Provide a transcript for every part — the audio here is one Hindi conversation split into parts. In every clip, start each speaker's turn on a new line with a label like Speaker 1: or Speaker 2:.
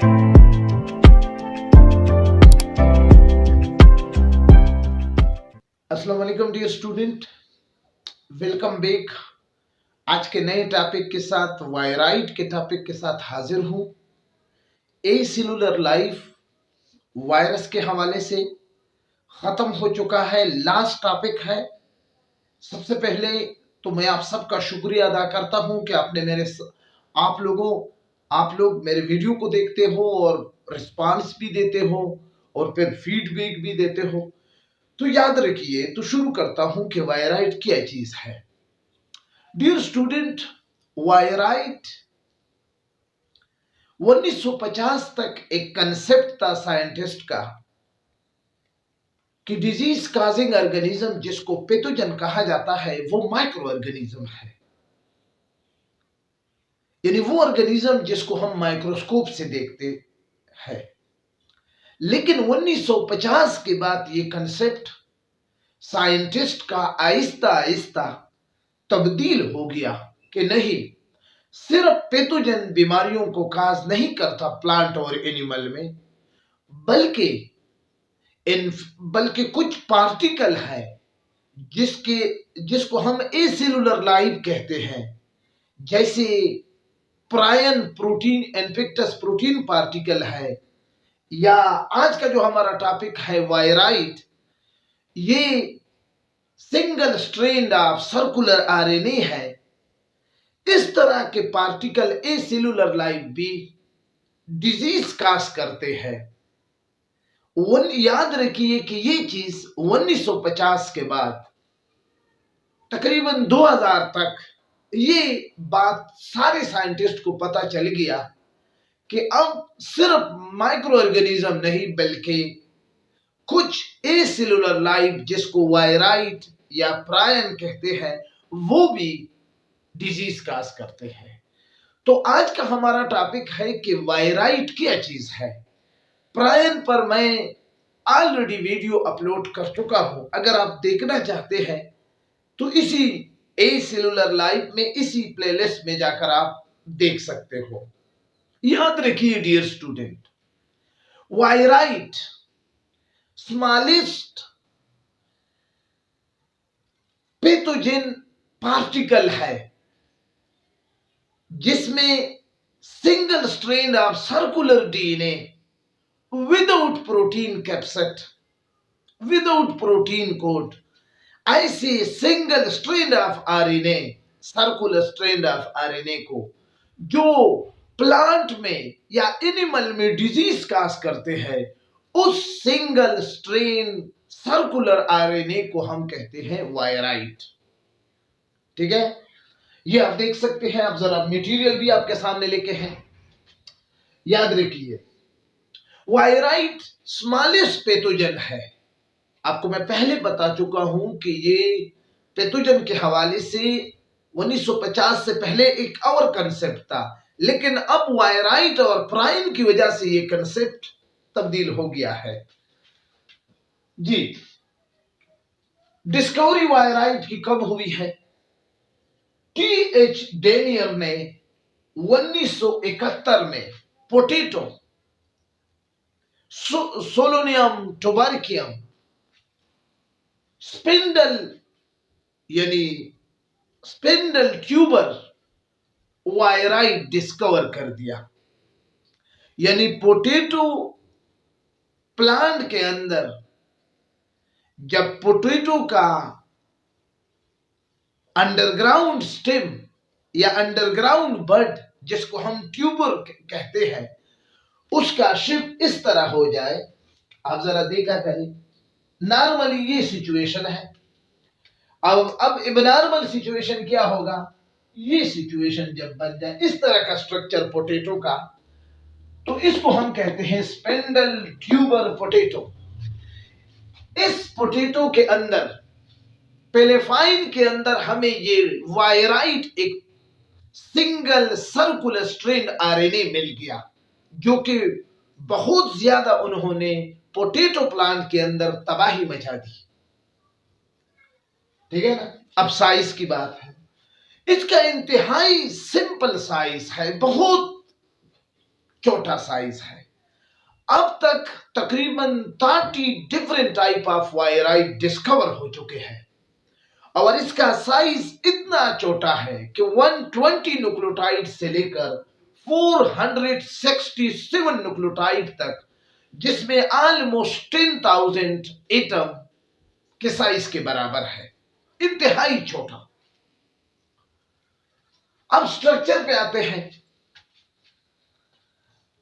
Speaker 1: अस्सलाम वालेकुम डियर स्टूडेंट, वेलकम बैक। आज के नए टॉपिक के साथ वायराइट के टॉपिक के साथ हाजिर हूँ। ए सेलुलर लाइफ वायरस के हवाले से ख़त्म हो चुका है, लास्ट टॉपिक है। सबसे पहले तो मैं आप सबका शुक्रिया अदा करता हूँ कि आप लोग मेरे वीडियो को देखते हो और रिस्पांस भी देते हो और फिर फीडबैक भी देते हो। तो याद रखिए, तो शुरू करता हूं कि वायराइट क्या चीज है। डियर स्टूडेंट, वायराइट 1950 तक एक कंसेप्ट था साइंटिस्ट का कि डिजीज काजिंग ऑर्गेनिज्म, जिसको पैथोजन कहा जाता है, वो माइक्रो ऑर्गेनिज्म है, यानी वो ऑर्गेनिज्म जिसको हम माइक्रोस्कोप से देखते हैं। लेकिन 1950 के बाद ये कंसेप्ट साइंटिस्ट का आहिस्ता आहिस्ता तब्दील हो गया कि नहीं, सिर्फ पैथोजन बीमारियों को काज नहीं करता प्लांट और एनिमल में, बल्कि कुछ पार्टिकल है जिसको हम एसेलुलर लाइफ कहते हैं, जैसे प्रायन प्रोटीन, इन्फेक्टस प्रोटीन पार्टिकल है, या आज का जो हमारा टॉपिक है वायराइट, ये single strand of circular RNA है। इस तरह के पार्टिकल ए सेलुलर लाइफ भी डिजीज काज करते हैं। याद रखिए कि ये चीज 1950 के बाद तकरीबन 2000 तक ये बात सारे साइंटिस्ट को पता चल गया कि अब सिर्फ माइक्रो ऑर्गेनिज्म नहीं, बल्कि कुछ ए सेलुलर लाइफ जिसको वायराइट या प्रायन कहते हैं, वो भी डिजीज काज करते हैं। तो आज का हमारा टॉपिक है कि वायराइट क्या चीज है। प्रायन पर मैं ऑलरेडी वीडियो अपलोड कर चुका हूं, अगर आप देखना चाहते हैं तो इसी ए सेलुलर लाइफ में, इसी प्लेलिस्ट में जाकर आप देख सकते हो। याद रखिए dear student, viroid smallest pathogen particle है जिसमें single strand of circular DNA without protein capsid, without protein coat, ऐसे single strand of RNA, circular strand of RNA को जो प्लांट में या एनिमल में डिजीज काज करते हैं, उस सिंगल स्ट्रैंड सर्कुलर आरएनए को हम कहते हैं वायराइट। ठीक है, ये आप देख सकते हैं। आप जरा मटेरियल भी आपके सामने लेके हैं। याद रखिए, वायराइट स्मॉलेस्ट पैथोजन है। आपको मैं पहले बता चुका हूं कि ये पैथोजन के हवाले से 1950 से पहले एक और कंसेप्ट था, लेकिन अब वायराइट और प्रायन की वजह से ये कंसेप्ट तब्दील हो गया है जी। डिस्कवरी वायराइट की कब हुई है? टी.एच. डेनियर ने 1971 में पोटैटो, सोलोनियम टोबार्कियम, स्पिंडल यानी स्पिंडल ट्यूबर वायराइट डिस्कवर कर दिया। यानी पोटैटो प्लांट के अंदर जब पोटैटो का अंडरग्राउंड स्टेम या अंडरग्राउंड बड, जिसको हम ट्यूबर कहते हैं, उसका शेप इस तरह हो जाए, आप जरा देखा करें। नॉर्मली ये सिचुएशन है। अब इबनॉर्मल सिचुएशन क्या होगा? ये सिचुएशन जब बन जाए इस तरह का स्ट्रक्चर पोटैटो का, तो इसको हम कहते हैं स्पिंडल ट्यूबर पोटैटो। इस पोटैटो के अंदर, पेलेफाइन के अंदर, हमें ये वायराइट एक सिंगल सर्कुलर स्ट्रैंड आरएनए मिल गया, जो कि बहुत ज्यादा उन्होंने पोटैटो प्लांट के अंदर तबाही मचा दी। ठीक है ना। अब साइज की बात है, इसका इंतहाई सिंपल साइज है, बहुत छोटा साइज है। अब तक तकरीबन 30 डिफरेंट टाइप ऑफ वायराइट डिस्कवर हो चुके हैं और इसका साइज इतना छोटा है कि 120 न्यूक्लियोटाइड से लेकर 467 न्यूक्लियोटाइड तक, जिसमें ऑलमोस्ट 10,000 एटम के साइज के बराबर है, इंतहाई छोटा। अब स्ट्रक्चर पे आते हैं।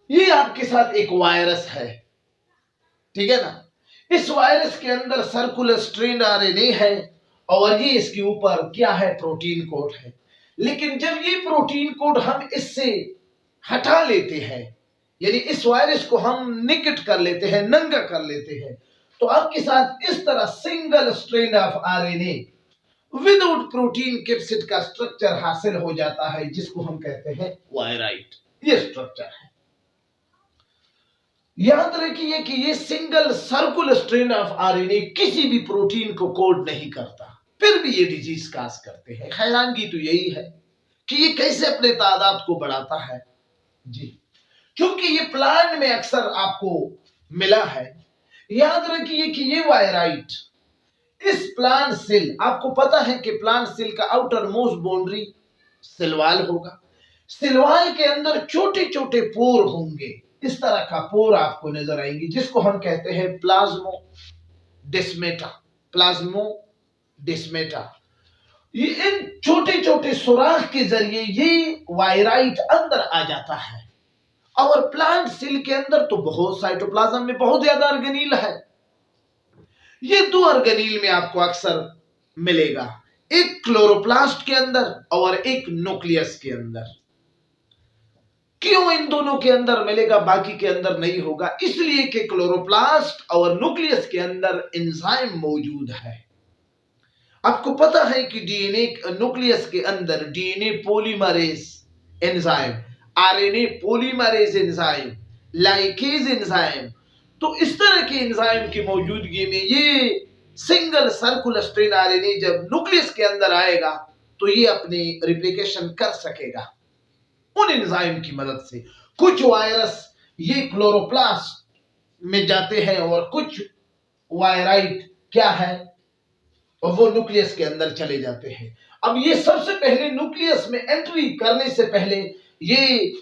Speaker 1: ये आपके साथ एक वायरस है, ठीक है ना। इस वायरस के अंदर सर्कुलर स्ट्रैंड आरएनए है और ये इसके ऊपर क्या है, प्रोटीन कोड है। लेकिन जब ये प्रोटीन कोड हम इससे हटा लेते हैं, यानी इस वायरस को हम निकट कर लेते हैं, नंगा कर लेते हैं, तो आपके साथ इस तरह single strand of RNA without protein capsid का स्ट्रक्चर हासिल हो जाता है, जिसको हम कहते हैं वायराइट। ये स्ट्रक्चर है। याद रखिए कि ये single circular strand of RNA किसी भी प्रोटीन को कोड नहीं करता, फिर भी ये डिजीज काज करते हैं। हैरानगी तो यही है कि ये कैसे अपने तादाद को बढ़ाता है जी, क्योंकि ये प्लांट में अक्सर आपको मिला है। याद रखिए कि ये वायराइट इस प्लांट सेल, आपको पता है कि प्लांट सेल का आउटर मोस्ट बाउंड्री सेलवाल होगा। सेलवाल के अंदर छोटे छोटे पोर होंगे, इस तरह का पोर आपको नजर आएंगे, जिसको हम कहते हैं प्लाज्मोडेस्मेटा। प्लाज्मोडेस्मेटा, ये इन छोटे छोटे सुराख के जरिए ये वायराइट अंदर आ जाता है। और प्लांट सेल के अंदर तो बहुत साइटोप्लाज्म में बहुत ज्यादा ऑर्गेनील है। ये दो ऑर्गेनील में आपको अक्सर मिलेगा, एक क्लोरोप्लास्ट के अंदर और एक न्यूक्लियस के अंदर। क्यों इन दोनों के अंदर मिलेगा, बाकी के अंदर नहीं होगा? इसलिए कि क्लोरोप्लास्ट और न्यूक्लियस के अंदर एंजाइम मौजूद है। आपको पता है कि डीएनए न्यूक्लियस के अंदर DNA polymerase enzyme, RNA polymerase enzyme, ligase enzyme, तो इस तरह के एंजाइम की मौजूदगी में ये सिंगल सर्कुलर स्ट्रैंड आरएनए जब न्यूक्लियस के अंदर आएगा तो ये अपनी रिप्लिकेशन कर सकेगा उन एंजाइम की मदद से। कुछ वायरस ये क्लोरोप्लास्ट में जाते हैं और कुछ वायराइट क्या है, वो न्यूक्लियस के अंदर चले जाते हैं। अब ये सबसे पहले न्यूक्लियस में एंट्री करने से पहले ये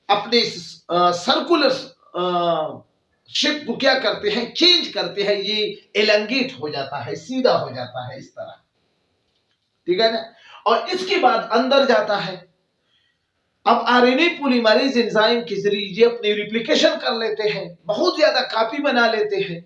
Speaker 1: अपने सर्कुलर शेप को क्या करते हैं, चेंज करते हैं। ये एलंगेट हो जाता है, सीधा हो जाता है इस तरह, ठीक है ना। और इसके बाद अंदर जाता है। अब आरएनए पॉलीमरेज एंजाइम के जरिए ये अपनी रिप्लिकेशन कर लेते हैं, बहुत ज्यादा कॉपी बना लेते हैं।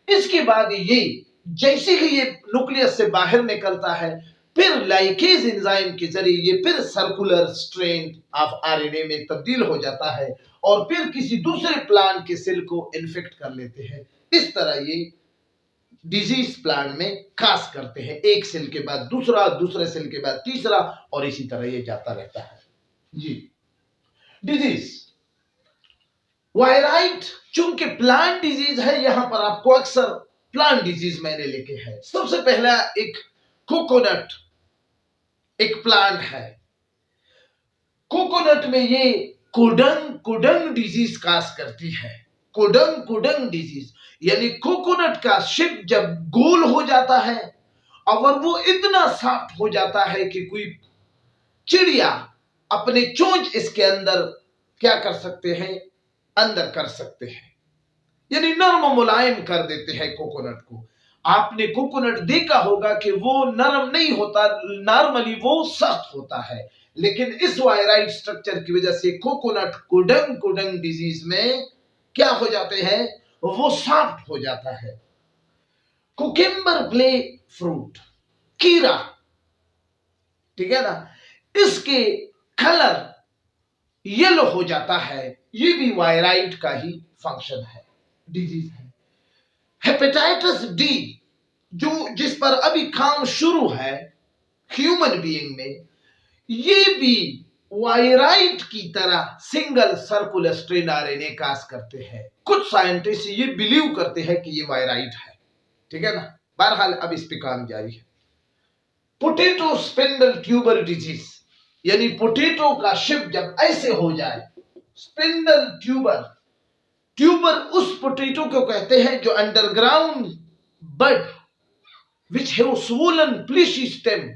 Speaker 1: इसके बाद ये जैसे ही ये न्यूक्लियस से बाहर निकलता है, फिर लाइकेज एंजाइम के जरिए ये फिर सर्कुलर स्ट्रैंड ऑफ आरएनए में तब्दील हो जाता है और फिर किसी दूसरे प्लांट के सेल को इन्फेक्ट कर लेते हैं। इस तरह ये डिजीज प्लांट में खास करते हैं, एक सेल के बाद दूसरा, दूसरे सेल के बाद तीसरा, और इसी तरह ये जाता रहता है जी। डिजीज वायराइट चूंकि प्लांट डिजीज है, यहां पर आपको अक्सर प्लांट डिजीज मैंने लिखे हैं। सबसे पहला एक कोकोनट, एक प्लांट है। कोकोनट में ये कुडंग डिजीज काज करती है। कुडंग डिजीज यानी कोकोनट का शेप जब गोल हो जाता है और वो इतना सॉफ्ट हो जाता है कि कोई चिड़िया अपने चोंच इसके अंदर क्या कर सकते हैं, अंदर कर सकते हैं, यानी नरम मुलायम कर देते हैं कोकोनट को। आपने कोकोनट देखा होगा कि वो नरम नहीं होता, नॉर्मली वो सख्त होता है, लेकिन इस वायराइट स्ट्रक्चर की वजह से कोकोनट कुडंग डिजीज में क्या हो जाते हैं, वो सॉफ्ट हो जाता है। कुकुम्बर प्ले फ्रूट, कीरा, ठीक है ना, इसके कलर येलो हो जाता है, ये भी वायराइट का ही फंक्शन है, डिजीज है। हेपेटाइटिस डी जिस पर अभी काम शुरू है ह्यूमन बीइंग में, ये भी वायराइट की तरह सिंगल सर्कुलर स्ट्रैंड आरएनए काज करते हैं। कुछ साइंटिस्ट ये बिलीव करते हैं कि ये वायराइट है, ठीक है ना। बहरहाल अब इस पे काम जारी है। पोटैटो स्पिंडल ट्यूबर डिजीज यानी पोटैटो का शिप जब ऐसे हो जाए, स्पिंडल ट्यूबर, ट्यूबर उस पोटैटो को कहते हैं जो underground bud which have swollen fleshy stem,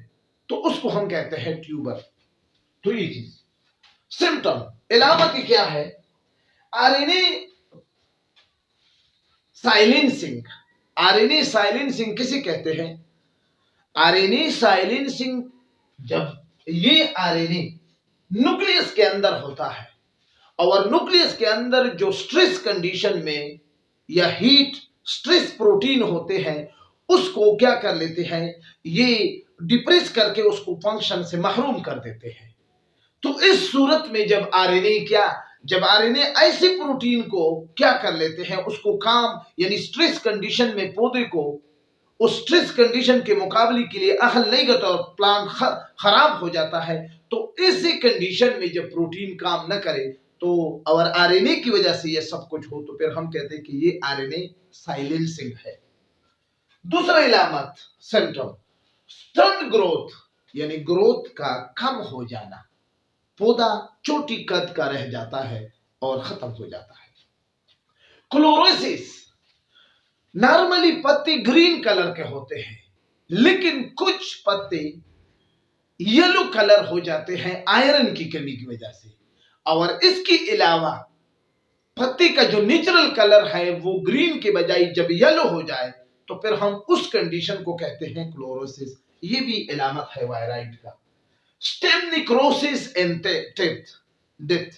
Speaker 1: तो उसको हम कहते हैं ट्यूबर। तो ये चीज सिम्टम इलामत क्या है? आरएनए साइलेंसिंग, आरएनए साइलेंसिंग किसे कहते हैं? आरएनए साइलेंसिंग जब ये आरएनए न्यूक्लियस के अंदर होता है और न्यूक्लियस के अंदर जो स्ट्रेस कंडीशन में या हीट स्ट्रेस प्रोटीन होते हैं उसको क्या कर लेते हैं, ये डिप्रेस करके उसको फंक्शन से महरूम कर देते हैं। तो इस सूरत में जब आरएनए ऐसे प्रोटीन को क्या कर लेते हैं, उसको काम यानी स्ट्रेस कंडीशन में पौधे को उस स्ट्रेस कंडीशन के मुकाबले के लिए अहल नहीं करता और प्लांट खराब हो जाता है। तो इसी कंडीशन में जब प्रोटीन काम न करे तो और आरएनए की वजह से ये सब कुछ हो, तो फिर हम कहते हैं कि ये आरएनए साइलेंसिंग है। दूसरा इलामत सिम्टम स्टंट ग्रोथ, यानी ग्रोथ का कम हो जाना, पौधा छोटी कद का रह जाता है और खत्म हो जाता है। क्लोरोसिस, नॉर्मली पत्ते ग्रीन कलर के होते हैं लेकिन कुछ पत्ते येलो कलर हो जाते हैं आयरन की कमी की वजह से। और इसके अलावा पत्ते का जो नेचुरल कलर है वो ग्रीन के बजाय जब येलो हो जाए तो फिर हम उस कंडीशन को कहते हैं क्लोरोसिस। ये भी इलामत है वायराइट का। Stem necrosis and death,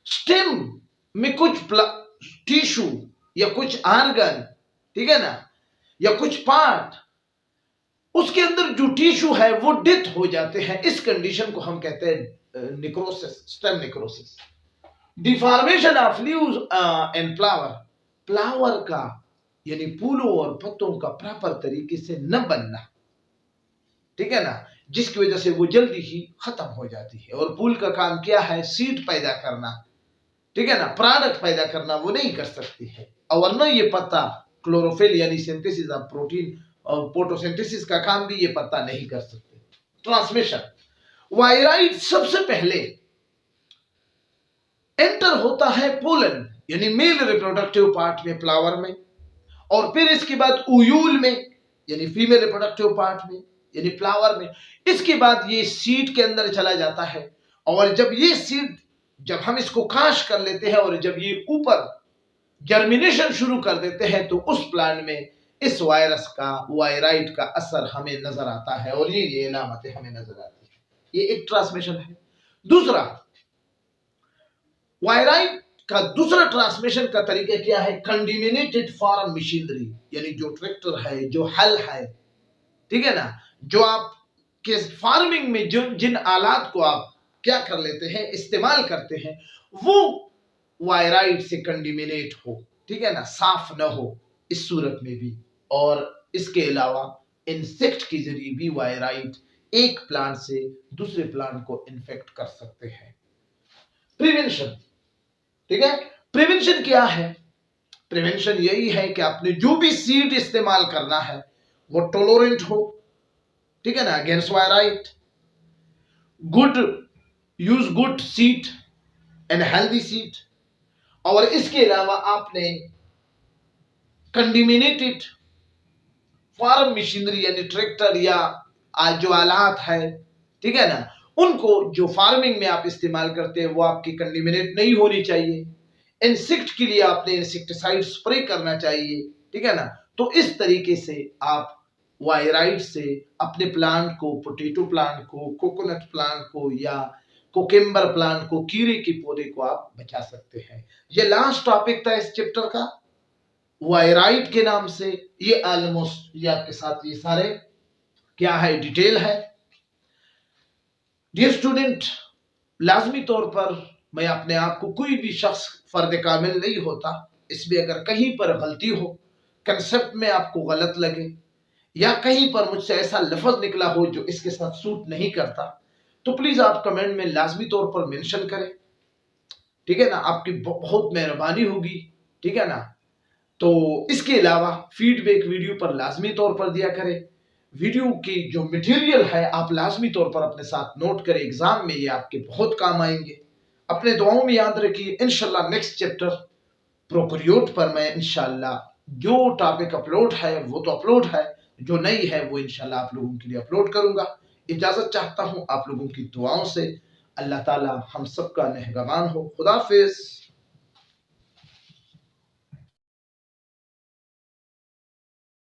Speaker 1: stem में कुछ टिश्यू या कुछ आर्गन, ठीक है ना, या कुछ पार्ट उसके अंदर जो टिश्यू है वो डेथ हो जाते हैं। इस कंडीशन को हम कहते हैं necrosis, stem necrosis. Deformation of leaves and flower, flower का यानी फूलों और पत्तों का प्रॉपर तरीके से न बनना, ठीक है ना, जिसकी वजह से वो जल्दी ही खत्म हो जाती है। और फूल का काम क्या है? सीड पैदा करना, ठीक है ना, प्रोडक्ट पैदा करना, वो नहीं कर सकती है। और न ये पत्ता क्लोरोफिल यानी सिंथेसिस ऑफ प्रोटीन और फोटोसिंथेसिस का काम भी ये पत्ता नहीं कर सकते। ट्रांसमिशन, वायराइट सबसे पहले एंटर होता है पोलन यानी मेल रिप्रोडक्टिव पार्ट में फ्लावर में, और फिर इसके बाद उयूल में यानी फीमेल रिप्रोडक्टिव पार्ट में यानी फ्लावर में। इसके बाद ये सीड के अंदर चला जाता है और जब ये सीड जब हम इसको काश कर लेते हैं और जब ये ऊपर जर्मिनेशन शुरू कर देते हैं तो उस प्लांट में इस वायरस का वायराइट का असर हमें नजर आता है और ये इलामतें हमें नजर आती है। ये एक ट्रांसमिशन है। दूसरा, वायराइट का दूसरा ट्रांसमिशन का तरीका क्या है? कंडिमिनेटेड फार्म मशीनरी, यानी जो ट्रैक्टर है, जो हल है, ठीक है ना, जो आप के फार्मिंग में जिन आलात को आप क्या कर लेते हैं, इस्तेमाल करते हैं, वो वायराइट से कंडिमिनेट हो, ठीक है ना, साफ न हो इस सूरत में भी। और इसके अलावा इंसेक्ट के जरिए भी वायराइट एक प्लांट से दूसरे प्लांट को इन्फेक्ट कर सकते हैं। प्रिवेंशन, ठीक है, प्रिवेंशन क्या है? प्रिवेंशन यही है कि आपने जो भी सीड इस्तेमाल करना है वो टॉलरेंट हो, ठीक है ना, against viroid. Use good seed and healthy seed. और इसके अलावा आपने कंडिमिनेटेड फार्म मशीनरी यानी ट्रैक्टर या आज जो आलात है, ठीक है ना, उनको जो फार्मिंग में आप इस्तेमाल करते हैं वो आपकी कंडिमिनेट नहीं होनी चाहिए। इंसेक्ट के लिए आपने इंसेक्टिसाइड स्प्रे करना चाहिए, ठीक है ना। तो इस तरीके से आप वायराइट से अपने प्लांट को, पोटैटो प्लांट को, कोकोनट प्लांट को या कोकेम्बर प्लांट को, कीड़े के पौधे को आप बचा सकते हैं। ये लास्ट टॉपिक था इस चैप्टर का वायराइट के नाम से। ये ऑलमोस्ट ये आपके साथ ये सारे क्या है डिटेल है। डियर स्टूडेंट, लाजमी तौर पर मैं अपने आप को, कोई भी शख्स फर्द कामिल नहीं होता, इसमें अगर कहीं पर गलती हो, कंसेप्ट में आपको गलत लगे या कहीं पर मुझसे ऐसा लफ्ज निकला हो जो इसके साथ सूट नहीं करता, तो प्लीज आप कमेंट में लाजमी तौर पर मेंशन करें, ठीक है ना, आपकी बहुत मेहरबानी होगी, ठीक है ना। तो इसके अलावा फीडबैक वीडियो पर लाजमी तौर पर दिया करें। वीडियो की जो मटेरियल है आप लाजमी तौर पर अपने साथ नोट करें, एग्जाम में ये आपके बहुत काम आएंगे। अपने दुआओं में याद रखिए। इंशाल्लाह नेक्स्ट चैप्टर प्रोकैरियोट पर मैं इंशाल्लाह जो टॉपिक अपलोड है वो तो अपलोड है, जो नहीं है वो इंशाल्लाह आप लोगों के लिए अपलोड करूंगा। इजाजत चाहता हूं आप लोगों की दुआओं से। अल्लाह ताला हम सबका नेहगमान हो। खुदा हाफिज।